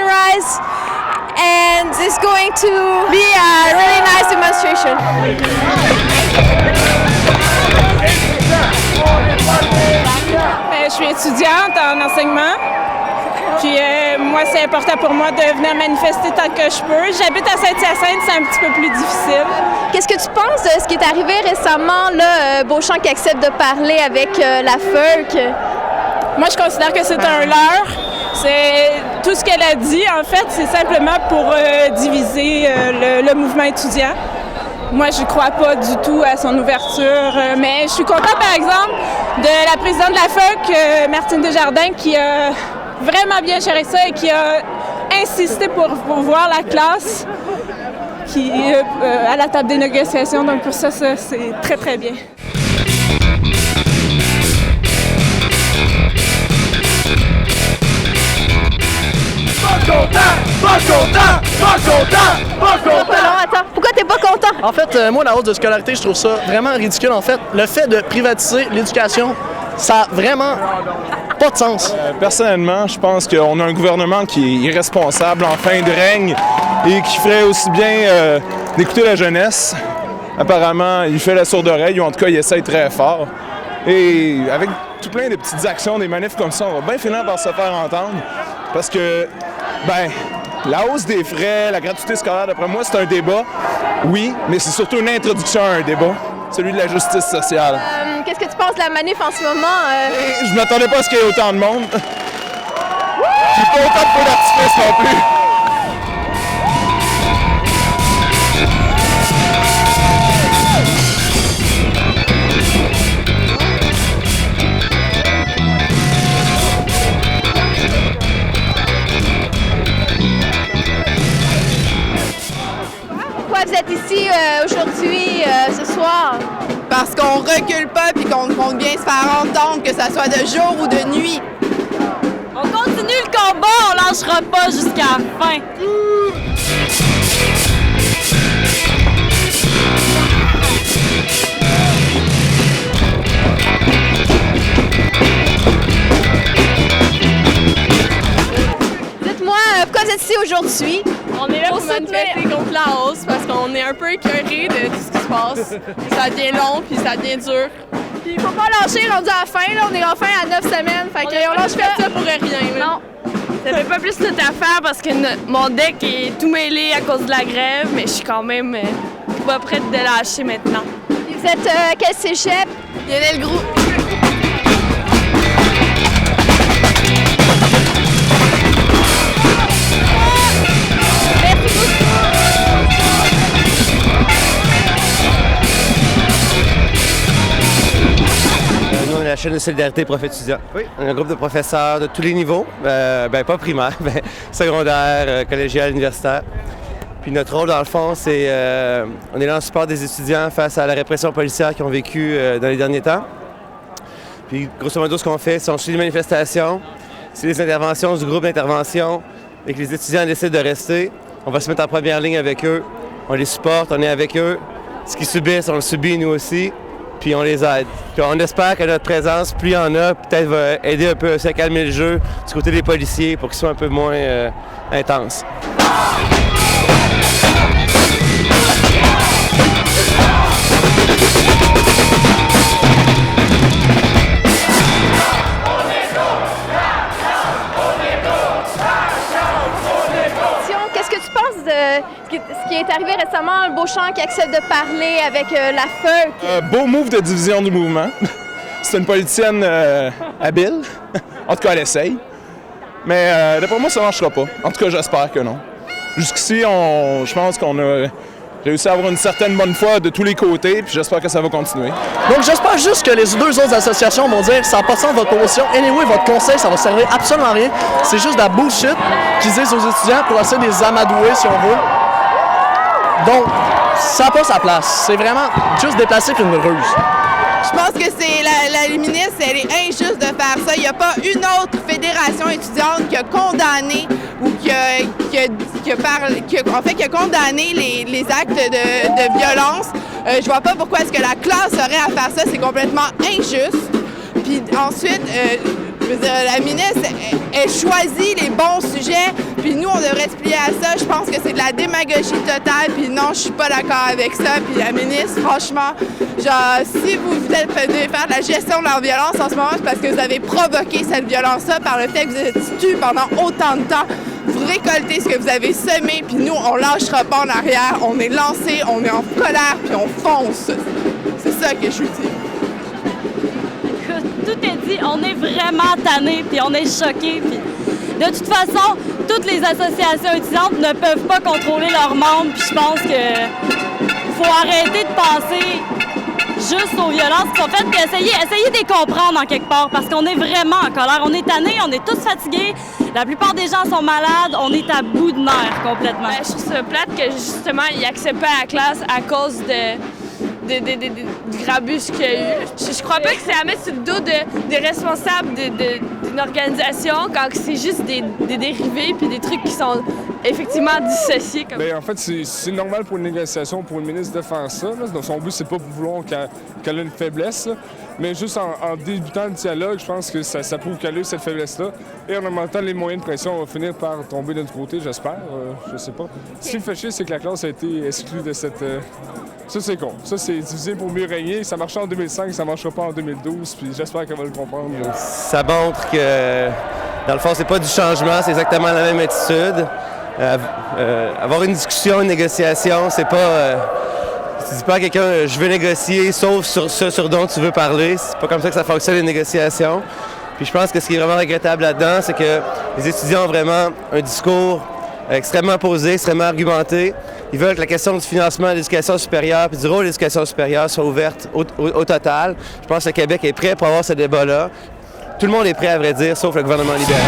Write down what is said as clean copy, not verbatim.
sunrise, and it's going to be a really nice demonstration. Je suis étudiante en enseignement. Puis moi, c'est important pour moi de venir manifester tant que je peux. J'habite à Saint-Hyacinthe, c'est un petit peu plus difficile. Qu'est-ce que tu penses de ce qui est arrivé récemment, là, Beauchamp qui accepte de parler avec la FEUC? Moi, je considère que c'est un leurre. C'est tout ce qu'elle a dit, en fait, c'est simplement pour diviser le mouvement étudiant. Moi, je ne crois pas du tout à son ouverture, mais je suis contente, par exemple, de la présidente de la FEUC, Martine Desjardins, qui a vraiment bien géré ça et qui a insisté pour voir la classe qui à la table des négociations. Donc pour ça, c'est très, très bien. Non, attends, pourquoi t'es pas content? En fait, moi, la hausse de scolarité, je trouve ça vraiment ridicule. En fait, le fait de privatiser l'éducation, ça a vraiment pas de sens. Personnellement, je pense qu'on a un gouvernement qui est irresponsable en fin de règne et qui ferait aussi bien d'écouter la jeunesse. Apparemment, il fait la sourde oreille, ou en tout cas, il essaie très fort. Et avec tout plein de petites actions, des manifs comme ça, on va bien finir par se faire entendre. Parce que, la hausse des frais, la gratuité scolaire, d'après moi, c'est un débat, oui, mais c'est surtout une introduction à un débat, celui de la justice sociale. Qu'est-ce que tu penses de la manif en ce moment? Je ne m'attendais pas à ce qu'il y ait autant de monde. Puis pas autant de feux d'artifice non plus. Pourquoi vous êtes ici aujourd'hui, ce soir? Parce qu'on recule pas puis qu'on compte bien se faire entendre, que ça soit de jour ou de nuit. On continue le combat, on lâchera pas jusqu'à la fin. Dites-moi, pourquoi vous êtes ici aujourd'hui? On est là pour manifester contre la hausse parce qu'on est un peu écœurés de tout ce qui se passe. Ça devient long puis ça devient dur. Puis il faut pas lâcher, rendu à la fin, là, on est enfin à 9 semaines, fait qu'on lâche pas. Ça pour rien. Non. Ça fait pas plus notre affaire parce que mon deck est tout mêlé à cause de la grève, mais je suis quand même pas prête de lâcher maintenant. Puis vous êtes à quel cégep? Lionel Groux. Nous, on est la chaîne de solidarité prof-étudiants. Oui. On est un groupe de professeurs de tous les niveaux, pas primaire, secondaire, collégial, universitaire. Puis notre rôle, dans le fond, c'est on est là en support des étudiants face à la répression policière qu'ils ont vécue dans les derniers temps. Puis, grosso modo, ce qu'on fait, c'est on suit les manifestations, c'est les interventions du groupe d'intervention et que les étudiants décident de rester. On va se mettre en première ligne avec eux, on les supporte, on est avec eux. Ce qu'ils subissent, on le subit nous aussi. Puis on les aide. Puis on espère que notre présence, plus il y en a, peut-être va aider un peu à calmer le jeu du côté des policiers pour qu'ils soient un peu moins intenses. Qu'est-ce que tu penses de ce qui est arrivé récemment, Beauchamp qui accepte de parler avec la FEUC? Beau move de division du mouvement. C'est une politicienne habile. En tout cas, elle essaye. Mais d'après moi, ça ne marchera pas. En tout cas, j'espère que non. Jusqu'ici, je pense qu'on a réussi à avoir une certaine bonne foi de tous les côtés, puis j'espère que ça va continuer. Donc, j'espère juste que les deux autres associations vont dire ça n'a pas de sens votre position. Anyway, votre conseil, ça va servir absolument à rien. C'est juste de la bullshit qu'ils disent aux étudiants pour essayer de les amadouer, si on veut. Donc, ça n'a pas sa place. C'est vraiment juste déplacer une ruse. Je pense que c'est la ministre, elle est injuste de faire ça. Il n'y a pas une autre fédération étudiante qui a condamné ou qui a condamné les actes de violence. Je vois pas pourquoi est-ce que la classe aurait à faire ça. C'est complètement injuste. Puis ensuite, la ministre, elle choisit les bons sujets, Puis nous, on devrait se plier à ça. Je pense que c'est de la démagogie totale. Puis non, je suis pas d'accord avec ça. Puis la ministre, franchement, genre, si vous devez faire de la gestion de la violence en ce moment, c'est parce que vous avez provoqué cette violence-là par le fait que vous êtes tués pendant autant de temps. Vous récoltez ce que vous avez semé, puis nous, on lâchera pas en arrière. On est lancé, on est en colère, puis on fonce. C'est ça que je vous dis. Tout est dit, on est vraiment tannés, puis on est choqués. Puis de toute façon, toutes les associations étudiantes ne peuvent pas contrôler leurs membres, puis je pense qu'il faut arrêter de penser juste aux violences qui sont faites, puis essayer de les comprendre en quelque part, parce qu'on est vraiment en colère. On est tannés, on est tous fatigués, la plupart des gens sont malades, on est à bout de nerfs complètement. Je trouve ça plate que justement, ils acceptent pas la classe à cause du grabuge qu'il y a eu. Je crois pas que c'est à mettre sur le dos des responsables d'une organisation quand c'est juste des dérivés puis des trucs qui sont effectivement dissociés. Bien, en fait, c'est normal pour une négociation, pour une ministre de faire ça. Là. Donc, son but, c'est pas pour vouloir qu'elle ait une faiblesse. Là. Mais juste en débutant le dialogue, je pense que ça prouve qu'elle a eu cette faiblesse-là. Et en augmentant les moyens de pression, on va finir par tomber de notre côté, j'espère. Je sais pas. Ce qui me fait chier, c'est que la classe a été exclue de cette... Ça, c'est con. Ça, c'est divisé pour mieux régner. Ça marchait en 2005, ça marchera pas en 2012. Puis j'espère qu'elle va le comprendre. Ça montre que, dans le fond, c'est pas du changement, c'est exactement la même attitude. Avoir une discussion, une négociation, c'est pas... tu dis pas à quelqu'un « je veux négocier », sauf sur ce sur dont tu veux parler. C'est pas comme ça que ça fonctionne, les négociations. Puis je pense que ce qui est vraiment regrettable là-dedans, c'est que les étudiants ont vraiment un discours extrêmement posé, extrêmement argumenté. Ils veulent que la question du financement de l'éducation supérieure puis du rôle de l'éducation supérieure soit ouverte au total. Je pense que le Québec est prêt pour avoir ce débat-là. Tout le monde est prêt, à vrai dire, sauf le gouvernement libéral.